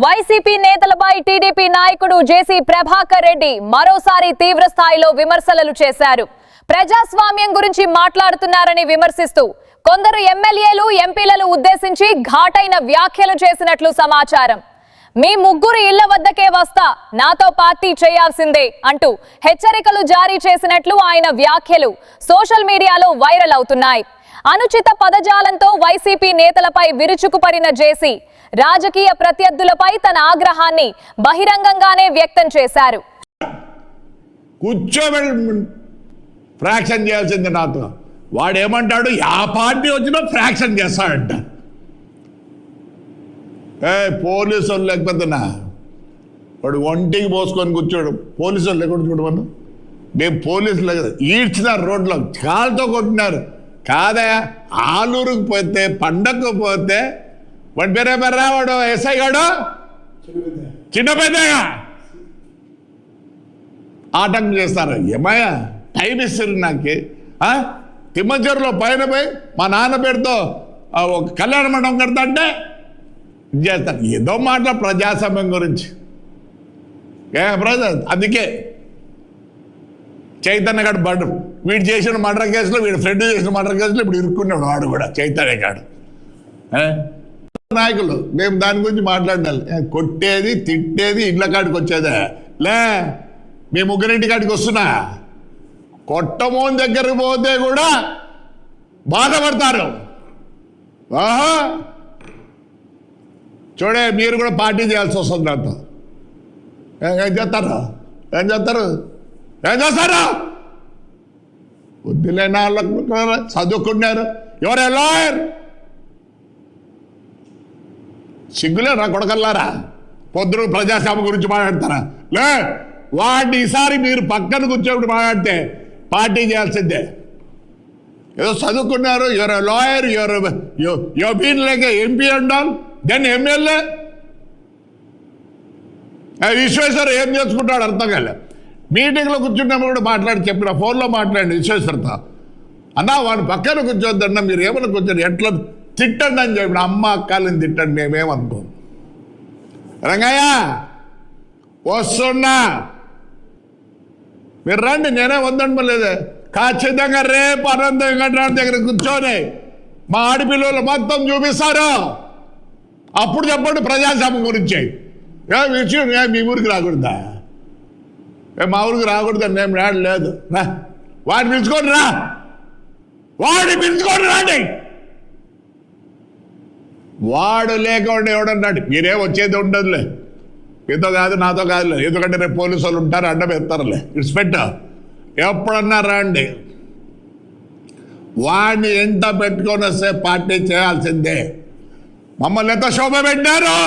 YCP నేతలపై TDP నాయకుడు జేసీ ప్రభాకర్ రెడ్డి మరోసారి తీవ్ర స్థాయిలో విమర్శలు చేశారు. ప్రజాస్వామ్యం గురించి మాట్లాడుతున్నారని విమర్శిస్తూ కొందరు ఎమ్మెల్యేలు ఎంపీలను ఉద్దేశించి ఘాటైన వ్యాఖ్యలు చేసినట్లు సమాచారం. మీ ముగ్గురు ఇళ్ల వద్దకే వస్తా, నాతో పార్టీ చేయాల్సిందే అంటూ హెచ్చరికలు జారీ చేసినట్లు ఆయన వ్యాఖ్యలు సోషల్ మీడియాలో వైరల్ అవుతున్నాయి. అనుచిత పదజాలంతో వైసీపీ నేతలపై విరుచుకుపడిన జేసీ రాజకీయ ప్రత్యర్థులపై తన ఆగ్రహాన్ని బహిరంగంగానే వ్యక్తం చేశారు. ఫ్రాక్షన్ చేయాల్సింది నాతో. వాడు ఏమంటాడు, ఆ పార్టీ వచ్చినా ఫ్రాక్షన్ చేస్తాడంట. పోలీసు వాళ్ళు లేకపోతేనా వాడు ఒంటికి పోసుకొని కూర్చోడు. పోలీసు వాళ్ళు లేకుండా చూడమను. మేము పోలీసులు ఈడ్చినారు, రోడ్లో కాలుతో కొట్టినారు. కాదా ఆలూరుకు పోతే పండగకు పోతే వాడి పేరేమర్రా, వాడు ఎస్ఐ గాడు చిన్న పెద్దగా ఆటంకం చేస్తారు. ఏమయ్యా టైం ఇస్తారు నాకు. తిమ్మచెరులో పైన పోయి మా నాన్న పేరుతో ఒక కళ్యాణ మండపం కడతా అంటే చేస్తారు. ఏదో మాటల ప్రజాస్వామ్యం గురించి అందుకే చైతన్య గారు వీడు చేసిన మర్డర్ కేసులో, వీడు ఫ్రెండ్ చేసిన మర్డర్ కేసులో ఇప్పుడు ఇరుక్కున్నాడు వాడు కూడా, చైతన్య గారు. నాయకులు మేము దాని గురించి మాట్లాడాలి. కొట్టేది తిట్టేది ఇళ్ళ కాడికి వచ్చేదే లే. మీ ముగ్గురింటి కాడికి వస్తున్నా, కొట్టమోని దగ్గరికి పోతే కూడా బాధపడతారు. చూడే మీరు కూడా పార్టీ చేయాల్సి వస్తుంది. నాతో ఏం చేస్తారు, ఏం చేస్తారు, ఏం చేస్తారు? బుద్ధిలేని వాళ్ళకు చదువుకున్నారు. ఎవరే లాయర్? సిగ్గులేరా కొడకల్లారా? పొద్దున ప్రజాస్వామ్యం గురించి మాట్లాడతారా? లే, వాడిని ఈసారి మీరు పక్కన కూర్చోబడి మాట్లాడితే పార్టీ చేయాల్సిందే. ఏదో చదువుకున్నారు, ఎవరో లాయర్, ఎవరో బీన్ లేక ఎంపీ అంటాం, దెన్ ఎమ్మెల్యే. విశ్వేశ్వర ఏం చేసుకుంటాడు అర్థం కాలే. మీటింగ్లో కూర్చున్నప్పుడు కూడా మాట్లాడి చెప్పిన, ఫోన్లో మాట్లాడి విశ్వేశ్వరతో అన్నా వాడిని పక్కన కూర్చోద్దన్నా, మీరు ఏమన్నా కూర్చొని ఎట్లా తిట్టండి అని చెప్పిన. అమ్మ అక్కలని తిట్టండి, మేమేమనుకో. రంగయ్య వస్తున్నా, మీరు రండి, నేనే వద్దంటలేదే. ఖచ్చితంగా రేపు అనంత వెంకటరామ దగ్గర కూర్చొని మా ఆడపిల్లలు మొత్తం చూపిస్తారు. అప్పుడు చెప్పండి ప్రజాస్వామ్యం గురించి. విషయం మీ ఊరికి రాకూడదా? మా ఊరికి రాకూడదని మేము లేదు. రా, వాడిని పిలుచుకొని రా, వాడిని పిలుచుకొని రండి. వాడు లేకుండా ఎవడన్నాడు, మీరేం వచ్చేది ఉండదులే, మీతో కాదు నాతో కాదులే, ఎందుకంటే రేపు పోలీసు వాళ్ళు ఉంటారు, అడ్డం ఎత్తారులే, ఇట్స్ పెట్ట ఎప్పుడన్నా రండి. వాడిని ఎంత పెట్టుకొని వస్తే పార్టీ చేయాల్సిందే. మమ్మల్ని ఎంత శోభ పెట్టారు.